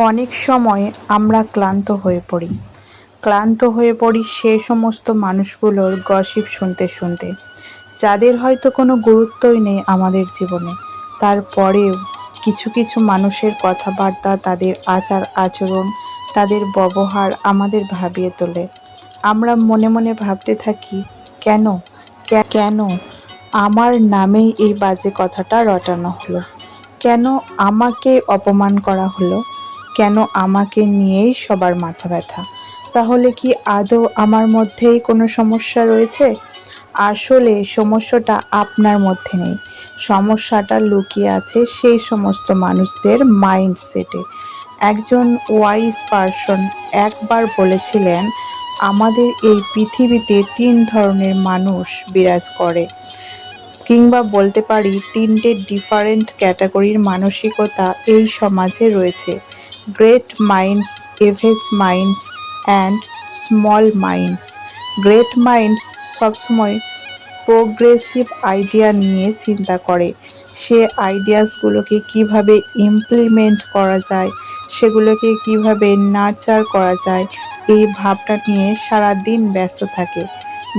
অনেক সময় আমরা ক্লান্ত হয়ে পড়ি সেই সমস্ত মানুষগুলোর গসিপ শুনতে শুনতে, যাদের হয়তো কোনো গুরুত্বই নেই আমাদের জীবনে। তারপরেও কিছু কিছু মানুষের কথাবার্তা, তাদের আচার আচরণ, তাদের ব্যবহার আমাদের ভাবিয়ে তোলে। আমরা মনে মনে ভাবতে থাকি, কেন কেন আমার নামেই এই বাজে কথাটা রটানো হলো, কেন আমাকে অপমান করা হলো, কেন আমাকে নিয়েই সবার মাথা ব্যথা। তাহলে কি আদৌ আমার মধ্যেই কোনো সমস্যা রয়েছে? আসলে সমস্যাটা আপনার মধ্যে নেই, সমস্যাটা লুকিয়ে আছে সেই সমস্ত মানুষদের মাইন্ডসেটে। একজন ওয়াইজ পারসন একবার বলেছিলেন, আমাদের এই পৃথিবীতে ৩ ধরনের মানুষ বিরাজ করে, কিংবা বলতে পারি ৩টে ডিফারেন্ট ক্যাটাগরির মানসিকতা এই সমাজে রয়েছে: great minds, average minds and small minds. Great minds সবসময় প্রোগ্রেসিভ আইডিয়া নিয়ে চিন্তা করে, সে আইডিয়াসগুলোকে কিভাবে ইমপ্লিমেন্ট করা যায়, সেগুলোকে কিভাবে নার্চার করা যায়, এই ভাবনা নিয়ে সারাদিন ব্যস্ত থাকে।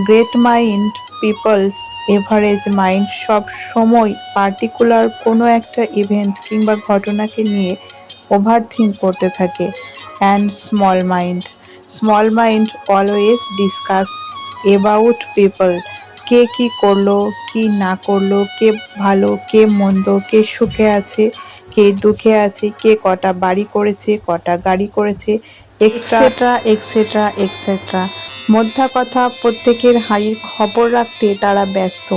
Great mind peoples, average mind সব সময় পার্টিকুলার কোনো একটা ইভেন্ট কিংবা ঘটনাকে নিয়ে ওভারথিঙ্ক করতে থাকে। And small mind always discuss about people, কে কী করলো, কি না করলো, কে ভালো, কে মন্দ, কে সুখে আছে, কে দুঃখে আছে, কে কটা বাড়ি করেছে, কটা গাড়ি করেছে, এক্সেট্রা এক্সেট্রা এক্সেট্রা। মোদ্দা কথা, প্রত্যেকের হাঁড়ির খবর রাখতে তারা ব্যস্ত।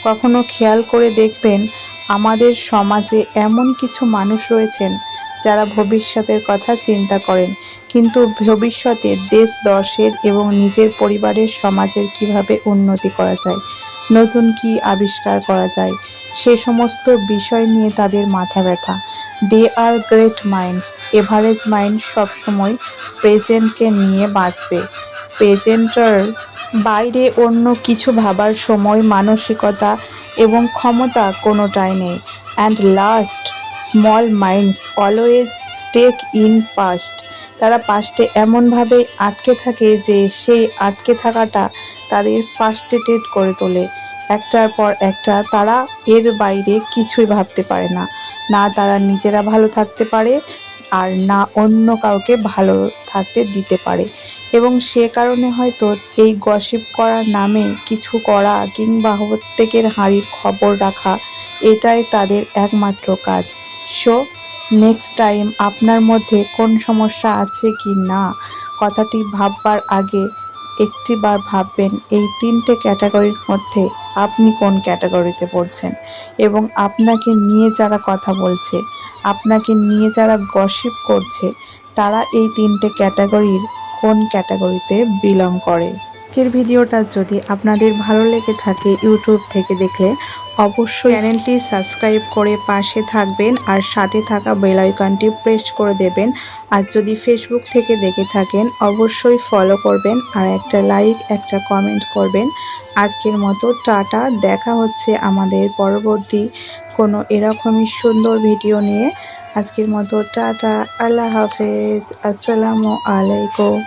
কখনো খেয়াল করে দেখবেন, আমাদের সমাজে এমন কিছু মানুষ রয়েছেন যারা ভবিষ্যতের কথা চিন্তা করেন, কিন্তু ভবিষ্যতে দেশ দশের এবং নিজের পরিবারের সমাজের কিভাবে উন্নতি করা যায়, নতুন কি আবিষ্কার করা যায়, সে সমস্ত বিষয় নিয়ে তাদের মাথা ব্যথা। দে are great minds. Average mind সবসময় প্রেজেন্টকে নিয়ে বাঁচবে, প্রেজেন্টের বাইরে অন্য কিছু ভাবার সময়, মানসিকতা এবং ক্ষমতা কোনোটাই নেই। And last, small minds always stuck in past. তারা পাস্টে এমনভাবে আটকে থাকে যে সেই আটকে থাকাটা তাদের ফ্রাস্ট্রেটেড করে তোলে। একটার পর একটা তারা এর বাইরে কিছুই ভাবতে পারে না, না তারা নিজেরা ভালো থাকতে পারে আর না অন্য কাউকে ভালো থাকতে দিতে পারে। এবং সে কারণে হয়তো এই গসিপ করার নামে কিছু করা কিংবা প্রত্যেকের হাঁড়ির খবর রাখা, এটাই তাদের একমাত্র কাজ। সো নেক্সট টাইম আপনার মধ্যে কোন সমস্যা আছে কি না, কথাটি ভাববার আগে একটিবার ভাববেন এই ৩টে ক্যাটাগরির মধ্যে আপনি কোন ক্যাটাগরিতে পড়ছেন, এবং আপনাকে নিয়ে যারা কথা বলছে, আপনাকে নিয়ে যারা গসিপ করছে, তারা এই ৩টে ক্যাটাগরির কোন ক্যাটাগরিতে বিলং করে। আজকের ভিডিওটা যদি আপনাদের ভালো লেগে থাকে, ইউটিউব থেকে দেখলে অবশ্যই চ্যানেলটি সাবস্ক্রাইব করে পাশে থাকবেন আর সাথে থাকা বেল আইকনটি প্রেস করে দেবেন। আর যদি ফেসবুক থেকে দেখে থাকেন অবশ্যই ফলো করবেন আর একটা লাইক, একটা কমেন্ট করবেন। আজকের মতো টাটা, দেখা হচ্ছে আমাদের পরবর্তী কোনো এরকমই সুন্দর ভিডিও নিয়ে। আজকের মতো টাটা, আল্লাহ হাফেজ, আসসালামু আলাইকুম।